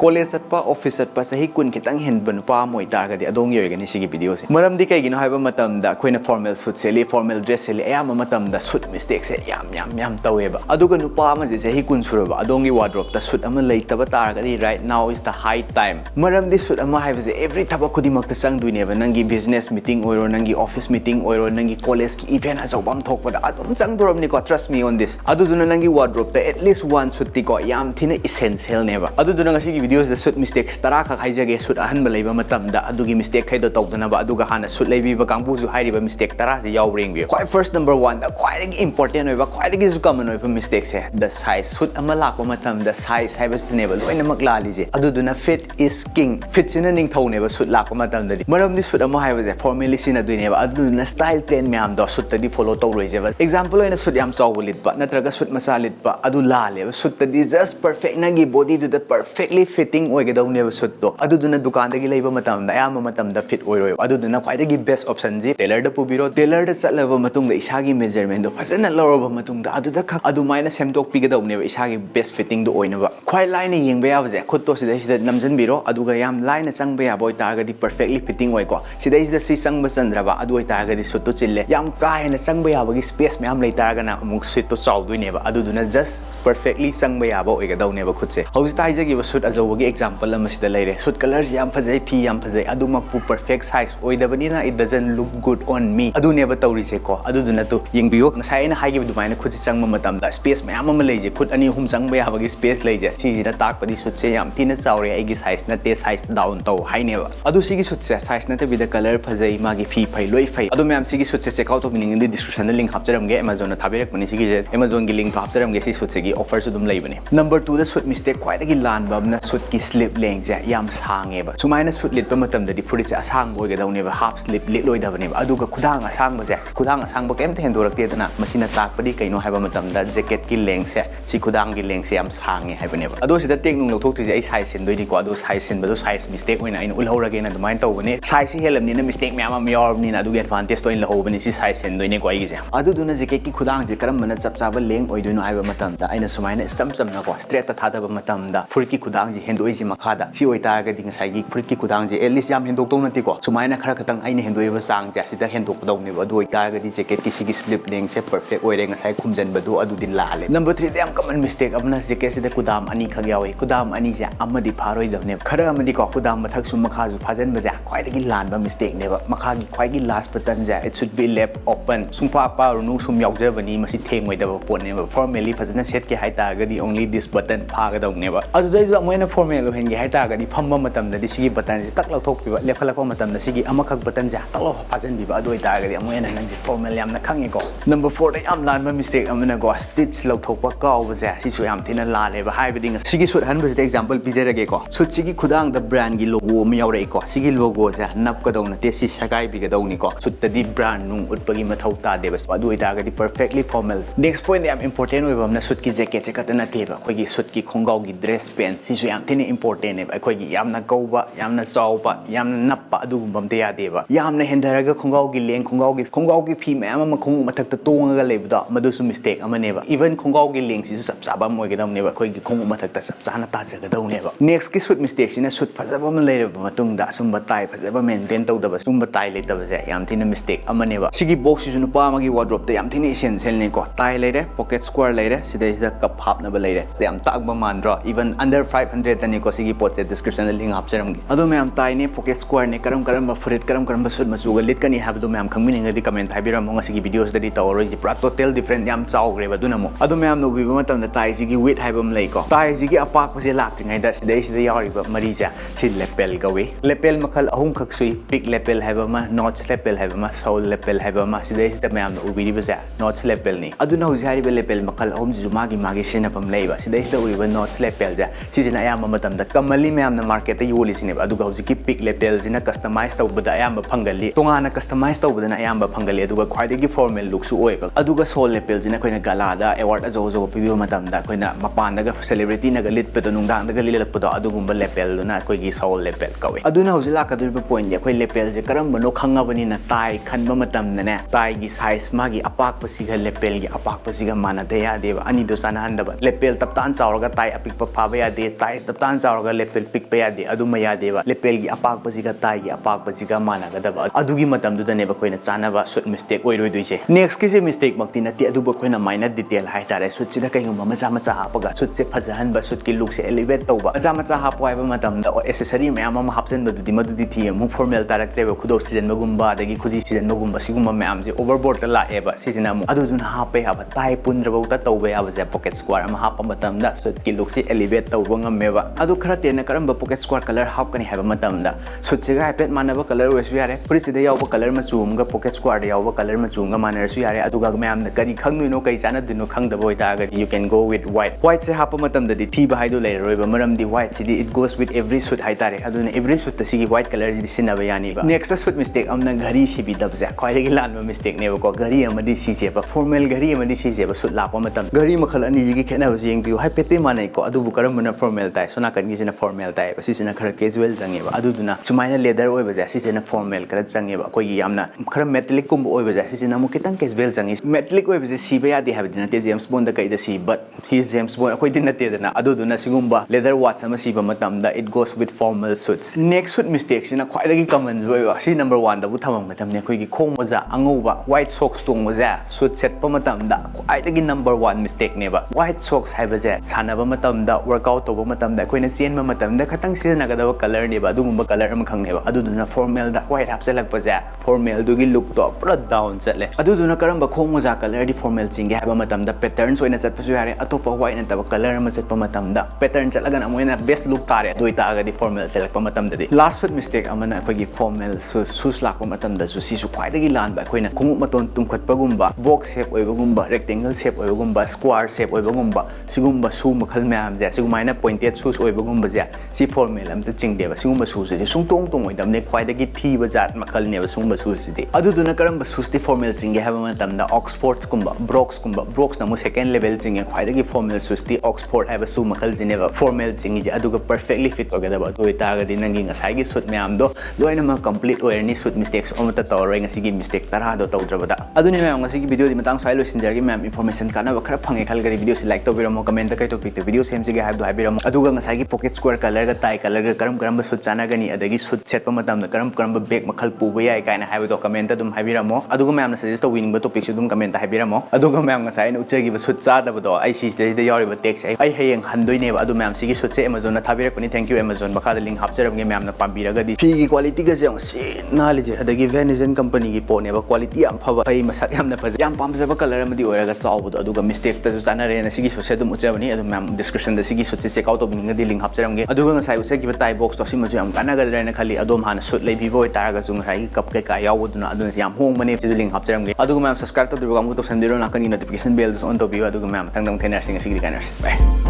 college चटपा office चटपा सही कुन खितंग हिंबा नुपा अमा ओइतारगदि अदोंगी ओइगनि सिगी वीडियो से मरमदि कैगिनो हाइबा मतमदा अखोइना फॉर्मल सूट सेली फॉर्मल ड्रेस सेली अयामा मतमदा सूट मिस्टेक से याम तवेबा अदुगा नुपा अमा जे सही कुन सुरबा अदोंगी वार्ड्रोब ता सूट अमा लेतबा तारगदि right now is the high time मरमदि सूट अमा हाइबसे एवरी थबा खुदिमक चंगदुइनेबा नंगी बिजनेस मीटिंग ओइरो नंगी ऑफिस मीटिंग ओइरो नंगी कॉलेज की इवेंट अचौबम थोकपदा अदुम चंगदुरबनि को ट्रस्ट मी ऑन दिस अदुदुना नंगी वार्ड्रोब ता एटलीस्ट वन सूट ती को याम थिना इसेंशियल नेबा अदुदुना ngasi gi videos da suit mistake तरा खा हाइजगे सूट अहनबा लेबा मतमदा अदुगी मिस्टेक खैदो तौदनबा अदुगा हाना सूट लेबीबा कांगबुजु हाइरिबा मिस्टेक तरा से यावरेंग क्वाइ फर्स्ट नंबर 1 दा क्वाइ इंपोर्टेंट ओइबा क्वाइ जु कॉमन ओइबा मिस्टेक से द साइज सूट अमा लाको मतमदा साइज हाइबसनेबा लोइनमक लालिजे अदुदुना फिट इज किंग फिट सिना निंग थौनेबा सूट लाको मतमदा मरमदि सूट अमा हाइबजे फॉर्मली सिना दुइनेबा अदुदुना स्टाइल ट्रेंड म्याम दो सूट तदि फॉलो तौरोइजेबा एग्जांपल ओइना सूट याम चाव लिटबा नत्रगा सूट मसा लिटबा अदु लालेबा सूट तदि जस्ट परफेक्ट नगी body to the perfectly fitting ओइगदौनेबा सूट तो अदुदुना दुकान दगी लेबा मतमदा याम मतमदा फिट ओइरोय अदुदुना क्वाइदगी बेस्ट ऑप्शन जी टेलर द पुबिरो टेलर द चलबा मतुंग द इसागी मेजरमेंट दो फजना लौरबा मतुंग द अदुदा खक अदुमाइना सेमटोक पिगदौनेबा इसागी बेस्ट फिटिंग दो ओइनबा क्वाइ लाइन येंबा याबजे खुद तो सिदा नमजनबिरो अदुगा याम लाइन चंगबा याबा ओइ तागदी परफेक्टली फिटिंग ओइको सिदा सि चंगबा चंद्रबा अदु ओइ तागदी सूट तो चिल्ले याम काहेना चंगबा याबगी स्पेस म्याम लेतारगना अमुक सूट तो चावदुइनेबा अदुदुना जस्ट परफेक्टली चंगबा याबा ओइगदौनेबा खुदसे हौजिता हाइजगी सूट अजौबगी एग्जांपल अमसिदा लेरे सूट कलर याम फजै फी याम फजै अदुमकपु परफेक्ट साइज ओइदबनिना it doesn't look good on me अदुनेबा तौरिसे को अदुदुना तो यंगबियो नसाइना हाइगे दुमाइना खुदसे चंगबा मतमदा स्पेस म्याम अमा लेजे खुद अनि हुम चंगबा याबगी स्पेस लेजे सिजिना ताकपदि सूटसे याम थिना चावरे आइगी साइज नते साइज डाउन तौ हाइनेबा अदु सिगी सूटसे साइज नते बिदा कलर फजै मागी फी फै लोइ फै अदु म्याम सिगी सूटसे चेकआउट तौबिनिंगदि डिस्क्रिप्शन लिंक हापजरमगे अमेज़न ना थाबिरकमनि सिगी जे अमेज़न गी लिंक तो हापजरमगे सि सूटसेगी ऑफर सु दुम लेबने नंबर 2 द सूट मिस्टेक क्वाइदगी लानबा अमना सूट की स्लीप लेंथ जे याम सांगेबा सुमाइना सूट लिटबा मतमदि फुरिट असांग ओइगदौनेबा हाफ स्लीप लिटलोइदबनेबा अदुगा खुदांग असांग बजे खुदांग असांग केमते हेंदोरक्तेदना मसिना ताकपदि कैनो हाइबा मतमदा जैकेट की लेंथ से सि खुदांग की लेंथ से याम सांगे हाइबनेबा अदो सिदा टेक्नुंग लौथोक्तिजे आई साइज सिनदोइदि को अदो साइज सिनबदो साइज मिस्टेक ओइना आइन उलहौरगेना दुमाइन तौबने साइज सि हेलमनिना मिस्टेक म्याम अम यावरबनिना अदुगे एडवांटेज तो इन लहौबनि सि साइज सिनदोइने को आइगिजे अदुदुना जैकेट की खुदांग जे करमना चपचाबा लेंथ ओइदोइनो हाइबा मतमदा आइना सुमाइना स्टम चमना को स्ट्रेट थादबा मतमदा फुरिट की खुदांग जे हेंदोइजि मखादा सि ओइतागदि ngasai फुरिट की खुदांग जे एटलीस्ट याम हेंदोक्तौ नति को सुमाइना खरा खतंग आइना हेंदोइबा चांग जे सिदा हेंदोक्दौनेबा अदु ओइतागदि जैकेट की सिगी स्लीप लेंथ से परफेक्ट ओइरे ngasai खुमजनबदु अदुदि लाले नंबर 3 दे याम कमन मिस्टेक अमना जैकेट सिदा खुदाम अनि खग यावे खुदाम अनि जे अमदि फारोइदबने खरा अमदि को खुदाम मथक सु मखा जु फाजन बजा ख्वाइदगी लानबा मिस्टेक नेबा मखा गी ख्वाइगी लास्ट बटन जे it should be left open सुंपा पा रुनु सुम यावजबनी मसि थेंगोइदबा पोनेबा फॉर्मली फजन सेट के हाइतागदि ओनली दिस बटन फागदौनेबा अदुदैज मोइना फॉर्मल हेंगे हाइतागदि फम्बा मतमदि सिगी बटन जे तक लौथोकपिबा लेफलकपा मतमदा सिगी अमखक बटन जे तक लौ फाजनबिबा अदुइतागदि मोइना नंजि फॉर्मल यामना खंगेको नंबर 4 दे याम लानबा मिस्टेक अमना गो स्टिच लौथोकपा कावबजे सिसु याम थिना लालेबा हाइबदि सिगी सूट हनबजे एग्जांपल पिजरगे को सूट सिगी खुदांग द ब्रांड गी लोगो म यावरे को सिगी लोगो जे नपकदौ नते सि सगाइ बिगदौनी को सूट तदि ब्रांड नु उटपगी मथौ तादेबा अदुइतागदि परफेक्टली फॉर्मल नेक्स्ट पॉइंट याम इंपोर्टेंट ओइबमना सूट की जैकेट से कत नतेबा अखोगी सूट की खोंगाव की ड्रेस पैंट सिसु याम थिना इंपोर्टेंट है अखोगी यामना कौबा यामना चावबा यामना नप्पा अदुगुम्बमते यादेबा यामना हेंदरगा खोंगाव की लेंग खोंगाव की फी मैम अमा खोंग मथक्ता तोंगगा लेबदा मदुसु मिस्टेक अमनेबा इवन खोंगाव की लेंग सिसु चपचाबा मोइगदौनेबा अखोगी खोंग मथक्ता चपचाना ताजगदौनेबा नेक्स्ट की सूट मिस्टेक सिना सूट फजबा म लेरबा मतुंगदा सुंबा ताई फजबा मेंटेन तौदबा सुंबा ताई लेतबजे याम थिना मिस्टेक अमनेबा सिगी बॉक्स सिसु नुपा अमागी वार्ड्रोब ता याम थिना एसेंशियल ने को ताई लेरे पॉकेट स्क्वायर लेरे सिदा कप हापनबा लेरे याम ताकबा मानद्रो इवन अंडर 500 तनी को सिगी पोचे डिस्क्रिप्शन लिंक हापचरमगी अदो मैम ताई ने पॉकेट स्क्वायर ने करम फुरिट करम सूट मचुगा लिटकनी हाबदो मैम खंगमिनिंगदि कमेंट हाइबिरमो ngasi videos dadi tawroi ji pra total different yam chawgre ba dunamo adu ma'am no biba matam da tai ji gi weight haibam lai ko tai ji gi apak pa je laktingai da sidai sida yari ba mari ja si lepel gawe lepel makhal ahum khak sui pick lepel haiba ma notch lepel haiba ma soul lepel haiba ma sidai sida ma'am no ubiri ba ja notch lepel ni adu na hujari ba lepel makhal ahum ji magi sina pam lai ba sidai sida uiba notch lepel ja si jina ayam matam da kamali ma'am na market ta yoli sine ba adu ga hujiki pick lepel jina customize taw bada ayam ba phangali tongana customize taw bada na ayam ba phangali adu ga khwaidagi formal look su oiba adu ga soul lepel jina koina gala da award azo pibi matam da koina mapan daga celebrity naga lit pedo nungdang daga lilak pedo adu gumba lepel na koi gi soul lepel kawe adu na hujila ka dur point ya koi lepel je karam bano khanga bani na tai khanba matam na ne tai gi size magi apak pasiga lepel gi apak pasiga mana de ya deba ani do sana handa ba lepel tap tan chawraga tai apik pa phaba ya de tai ꯆꯞ ꯇꯥꯅ ꯆꯥꯎꯔꯒ ꯂꯦꯄꯦꯜ ꯄꯤꯛꯄ ꯌꯥꯗꯦ ꯑꯗꯨꯃ ꯌꯥꯗꯦꯕ ꯂꯦꯄꯦꯜꯒꯤ ꯑꯄꯥꯛꯄꯁꯤꯒ ꯇꯥꯏꯒꯤ ꯑꯄꯥꯛꯄꯁꯤꯒ ꯃꯥꯟꯅꯒꯗꯕ ꯑꯗꯨꯒꯤ ꯃꯇꯝꯗꯨꯗꯅꯦꯕ ꯑꯩꯈꯣꯏꯅ ꯆꯥꯅꯕ ꯁꯨꯠ ꯃꯤꯁꯇꯦꯛ ꯑꯣꯏꯔꯣꯏꯗꯣꯏꯁꯦ ꯅꯦꯛꯁꯀꯤꯁꯦ ꯃꯤꯁꯇꯦꯛ ꯃꯛꯇꯤ ꯅꯠꯇꯦ ꯑꯗꯨꯕꯨ ꯑꯩꯈꯣꯏꯅ ꯃꯥꯏꯅꯔ ꯗꯤꯇꯦꯜ ꯍꯥꯏꯇꯥꯔꯦ ꯁꯨꯠꯁꯤꯗ ꯀꯩꯒꯨꯝꯕ ꯃꯆꯥ ꯃꯆꯥ ꯍꯥꯞꯄꯒ ꯁꯨꯠꯁꯦ ꯐꯖꯍꯟꯕ ꯁꯨꯠꯀꯤ ꯂꯨꯛꯁꯦ एलिवेट तौबा मचा मचा हापो हाइबा मतमदा एक्सेसरी मैम अमा हापचनबदुदि मदुदि थी अमु फॉर्मल तारक्त्रेबा खुदो सिजनबगुंबा अदगी खुजी सिजनबगुंबा सिगुंबा मैम जे ओवरबोर्ड ता लाएबा सिजना अमु अदुदुना हापे हाबा ताई पुंद्रबौता तौबा याबा जे पॉकेट स्क्वायर अमा हापा मतमदा सूट की लुक से एलिवेट तौबा ngमेबा अदु खरा तेना करम पॉकेट स्क्वायर कलर हापकनी हाइबा मतमदा सूट से हाइपेट मानबा कलर वेसु यारे पुरिसिदा यावबा कलर मचुमगा पॉकेट स्क्वायर दा यावबा कलर मचुमगा मानरसु यारे अदुगा मैम न करी खंगनुनो कई चानदुनो खंगदबो होइतागदि you can go with white से हापा मतमदि थीबा हाइदो लेरोइबा मरमदि व्हाइट सिदी it goes with every suit हाइतारे अदुना एवरी सूट तसिगी व्हाइट कलर जिदि सिनाबा यानीबा नेक्स्ट सूट मिस्टेक अमना घड़ी सिबि दबजे ख्वाइदगी लानबा मिस्टेक नेबको घड़ी अमदि सिजेबा फॉर्मल घड़ी अमदि सिजेबा सूट लापा मतम घड़ी मखल अनि जिगी खेनाबा जेंबियो हाइपेटे मानैको अदुबु करमना फॉर्मल ताइ सोना कनगिसिना फॉर्मल ताइ सिसिना खरा कैजुअल जंगेबा अदुदुना सुमाइना लेदर ओइबा सिसिना फॉर्मल खरा जंगेबा कोई यामना खरा मेटलिक कुम ओइबा सिसिना मु खितंग कैजुअल जंगी मेटलिक ओइबा सिबा यादे हाबदिना ते जेम्स बॉन्ड दा कइदा सी but he is James Bond अखोइ दिन नतेदना अदुदुना सिगुम्बा लेदर वाच अमा सिबा मतमदा it goes with formal suits next suit mistake सिना ख्वाइदगी कॉमन ओइबा सि नंबर 1 दा बु थमम गतमने अखोइगी खोंग मोजा अंगौबा व्हाइट सॉक्स तोंग मोजा सूट सेट प मतमदा ख्वाइदगी नंबर 1 मिस्टेक नेबा व्हाइट सॉक्स हाइबजे सानबा मतमदा वर्कआउट तोबा मतमदा अखोइना चेनबा मतमदा खतंग सिजनगदबा कलर नेबा अदुगुम्बा कलर अमा खंगनेबा अदुदुना फॉर्मल दा व्हाइट हापचलकपजे फॉर्मल दुगी लुक तो पूरा डाउन चले अदुदुना करंबा खोंग मोजा कलर दी फॉर्मल चिंगे हाइबा मतमदा पैटर्न्स ओइना चटपसु यारे अतोपा व्हाइट नतबा कलर अमा चटपा मतमदा पैटर्न चलगना मोइना बेस्ट लुक तारे दोइतागदी फॉर्मल चलकपा मतमददी लास्ट सूट मिस्टेक अमना अखोइगी फॉर्मल शूज लाकपा मतमदा सु सिसु ख्वाइदगी लानबा अखोइना खुंगु मतोन तुमखटपगुम्बा बॉक्स शेप ओइबगुम्बा रेक्टेंगल शेप ओइबगुम्बा स्क्वायर शेप ओइबगुम्बा सिगुम्बा शू मखल मैम जे सिगुमाइना पॉइंटेड शूज ओइबगुम्बा जे सि फॉर्मल अमता चिंगदेबा सिगुम्बा शूज जे सुंगतोंग तोंग ओइदमने ख्वाइदगी थीबा जात मखल नेबा सुंगबा शूज सिदि अदुदुना करंबा शूज ति फॉर्मल चिंगे हाबा मतमदा ऑक्सफोर्ड्स कुम्बा ब्रोक्स नमु सेकेंड लेवल चिंगे ख्वाइदगी फॉर्मल शूज ति ऑक्सफोर्ड हाबा शू मखल जिनेबा फॉर्मल चिंगी जे अदुगा परफेक्टली फिट ओगदबा दोइतागदी नंगी ngसाइगी सूट मैम दो लोइनमा कंप्लीट ओयरनी सूट मिस्टेक्स ओमता तौरoi ngasiगी मिस्टेक तरा दो तौद्रबदा अदुनि मैम ngasiगी वीडियो दि मतंग साइ लोइसिनजरगी मैम इंफॉर्मेशन कानाबा खरा फंगे खलगदी वीडियो से लाइक तौबिरमो कमेंट कै टॉपिक वीडियो सेमसिगे हाइबदो हाइबिरमो अदुगा ngसाइगी पॉकेट स्क्वायर कलर गा टाई कलर गा करम सूट चानागनी अदगी सूट सेट प मतम करम बैग मखल पुबा याय कायना हाइबदो कमेंट दुम हाइबिरमो अदुगा मैम सजेस्ट तौविनिंग टॉपिक सु दुम कमेंट हाइबिरमो अदुगा मैम ngसाइ न उचेगी सूट चादबदो आई सी दा यारिबा टेक्स आई हेयंग हंदोइनेबा अदु मैम सिगी सूट से अमेज़न ना थाबिरकपनि थैंक यू अमेज़न मखादा लिंक हापचरमगे मैम ना पाबिरगदी फीगी क्वालिटी गा जे से नालिजे अदगी वेनिजन कंपनी की पोनेबा क्वालिटी याम फबा फई मसक याम ना फजे याम पामजबा कलर अमदी ओरगा चावबदो अदुगा मिस्टेक तसु चानारे ना सिगी सूट से दुम उचबनी अदु मैम डिस्क्रिप्शन दा सिगी सूट से चेक आउट तौबिनिंग दी लिंक हापचरमगे अदुगा ngसाइ उचेगी टाई बॉक्स तो सिमजु याम कानागदरेना खली अदोम हाना सूट लेबिबो तारगा जु ngसाइ कप के का यावदुना अदु याम होंगबने सिजु लिंक हापचरमगे अदुगा मैम सब्सक्राइब तौदिबो गामु तो संदिरो नाकनी नोटिफिकेशन बेल ऑन तौबियो अदुगा मैम तंगदम थेनरसिंग सिगी कानर्स बाय